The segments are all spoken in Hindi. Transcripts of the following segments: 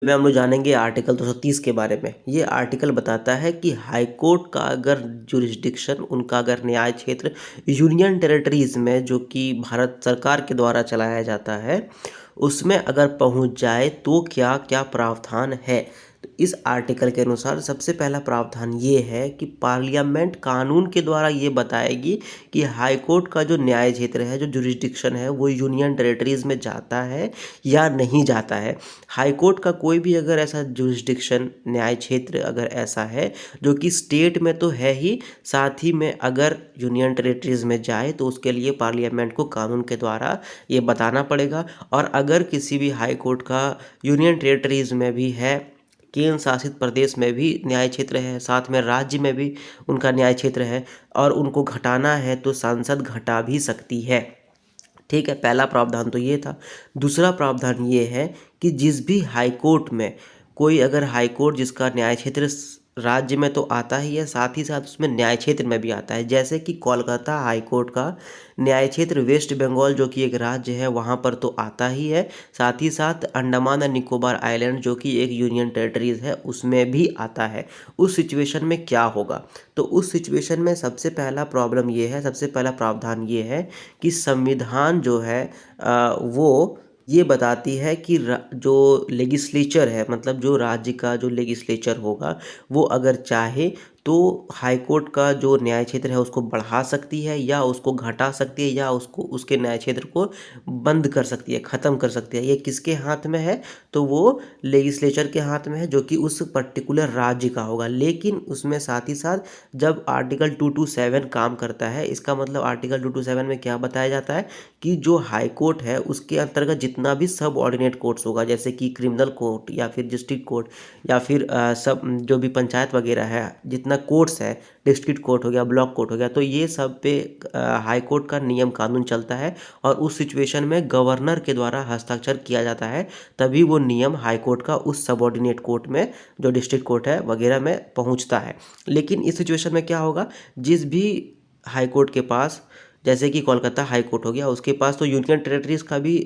में हम लोग जानेंगे आर्टिकल 230 के बारे में। ये आर्टिकल बताता है कि हाई कोर्ट का अगर जुरिस्डिक्शन, उनका अगर न्याय क्षेत्र यूनियन टेरिटरीज़ में, जो कि भारत सरकार के द्वारा चलाया जाता है, उसमें अगर पहुंच जाए तो क्या क्या प्रावधान है। तो इस आर्टिकल के अनुसार सबसे पहला प्रावधान ये है कि पार्लियामेंट कानून के द्वारा ये बताएगी कि हाई कोर्ट का जो न्याय क्षेत्र है, जो जुरिस्डिक्शन है, वो यूनियन टेरिटरीज़ में जाता है या नहीं जाता है। हाई कोर्ट का कोई भी अगर ऐसा जुरिस्डिक्शन, न्याय क्षेत्र अगर ऐसा है जो कि स्टेट में तो है ही, साथ ही में अगर यूनियन टेरिटरीज़ में जाए तो उसके लिए पार्लियामेंट को कानून के द्वारा ये बताना पड़ेगा। और अगर किसी भी हाई कोर्ट का यूनियन टेरिटरीज़ में भी है, केंद्र शासित प्रदेश में भी न्याय क्षेत्र है, साथ में राज्य में भी उनका न्याय क्षेत्र है, और उनको घटाना है तो संसद घटा भी सकती है। ठीक है, पहला प्रावधान तो ये था। दूसरा प्रावधान ये है कि जिस भी हाई कोर्ट में कोई अगर हाई कोर्ट जिसका न्याय क्षेत्र राज्य में तो आता ही है, साथ ही साथ उसमें न्याय क्षेत्र में भी आता है, जैसे कि कोलकाता हाई कोर्ट का न्याय क्षेत्र वेस्ट बंगाल जो कि एक राज्य है वहाँ पर तो आता ही है, साथ ही साथ अंडमान एंड निकोबार आइलैंड जो कि एक यूनियन टेरिटरीज है उसमें भी आता है। उस सिचुएशन में क्या होगा, तो उस सिचुएशन में सबसे पहला प्रॉब्लम ये है, सबसे पहला प्रावधान ये है कि संविधान जो है वो ये बताती है कि जो लेगिस्लेचर है, मतलब जो राज्य का जो लेगिस्लेचर होगा, वो अगर चाहे तो हाई कोर्ट का जो न्याय क्षेत्र है उसको बढ़ा सकती है या उसको घटा सकती है या उसको उसके न्याय क्षेत्र को बंद कर सकती है, ख़त्म कर सकती है। ये किसके हाथ में है, तो वो लेगिस्लेचर के हाथ में है, जो कि उस पर्टिकुलर राज्य का होगा। लेकिन उसमें साथ ही साथ जब आर्टिकल 227 काम करता है, इसका मतलब आर्टिकल 227 में क्या बताया जाता है कि जो हाई कोर्ट है उसके अंतर्गत जितना भी सब ऑर्डिनेट कोर्ट्स होगा, जैसे कि क्रिमिनल कोर्ट या फिर डिस्ट्रिक्ट कोर्ट या फिर सब जो भी पंचायत वगैरह है, जितना कोर्ट्स है, डिस्ट्रिक्ट कोर्ट हो गया, ब्लॉक कोर्ट हो गया, तो ये सब पे हाई कोर्ट का नियम कानून चलता है। और उस सिचुएशन में गवर्नर के द्वारा हस्ताक्षर किया जाता है, तभी वो नियम हाई कोर्ट का उस सबऑर्डिनेट कोर्ट में, जो डिस्ट्रिक्ट कोर्ट है वगैरह में पहुंचता है। लेकिन इस सिचुएशन में क्या होगा, जिस भी हाई कोर्ट के पास, जैसे कि कोलकाता हाई कोर्ट हो गया, उसके पास तो यूनियन टेरिटरीज का भी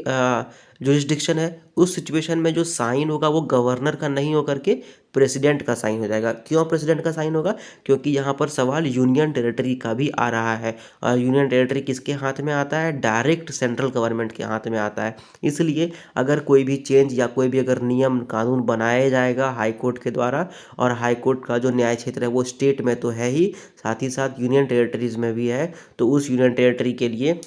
जुरिस्डिक्शन है, उस सिचुएशन में जो साइन होगा वो गवर्नर का नहीं होकर के प्रेसिडेंट का साइन हो जाएगा। क्यों प्रेसिडेंट का साइन होगा, क्योंकि यहाँ पर सवाल यूनियन टेरिटरी का भी आ रहा है, और यूनियन टेरिटरी किसके हाथ में आता है, डायरेक्ट सेंट्रल गवर्नमेंट के हाथ में आता है। इसलिए अगर कोई भी चेंज या कोई भी अगर नियम कानून बनाया जाएगा हाई कोर्ट के द्वारा, और हाई कोर्ट का जो न्याय क्षेत्र है वो स्टेट में तो है ही, साथ ही साथ यूनियन टेरिटरीज में भी है, तो उस यूनियन टेरिटरी के लिए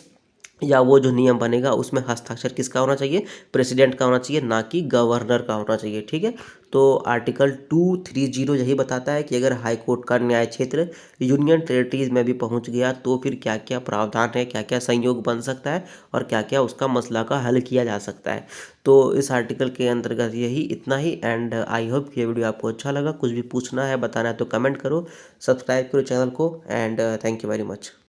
या वो जो नियम बनेगा उसमें हस्ताक्षर किसका होना चाहिए, प्रेसिडेंट का होना चाहिए, ना कि गवर्नर का होना चाहिए। ठीक है, तो आर्टिकल 230 यही बताता है कि अगर हाई कोर्ट का न्याय क्षेत्र यूनियन टेरिटरीज में भी पहुंच गया तो फिर क्या क्या प्रावधान है, क्या क्या संयोग बन सकता है, और क्या क्या उसका मसला का हल किया जा सकता है। तो इस आर्टिकल के अंतर्गत यही इतना ही। एंड आई होप ये वीडियो आपको अच्छा लगा। कुछ भी पूछना है, बताना है तो कमेंट करो, सब्सक्राइब करो चैनल को। And thank you very much.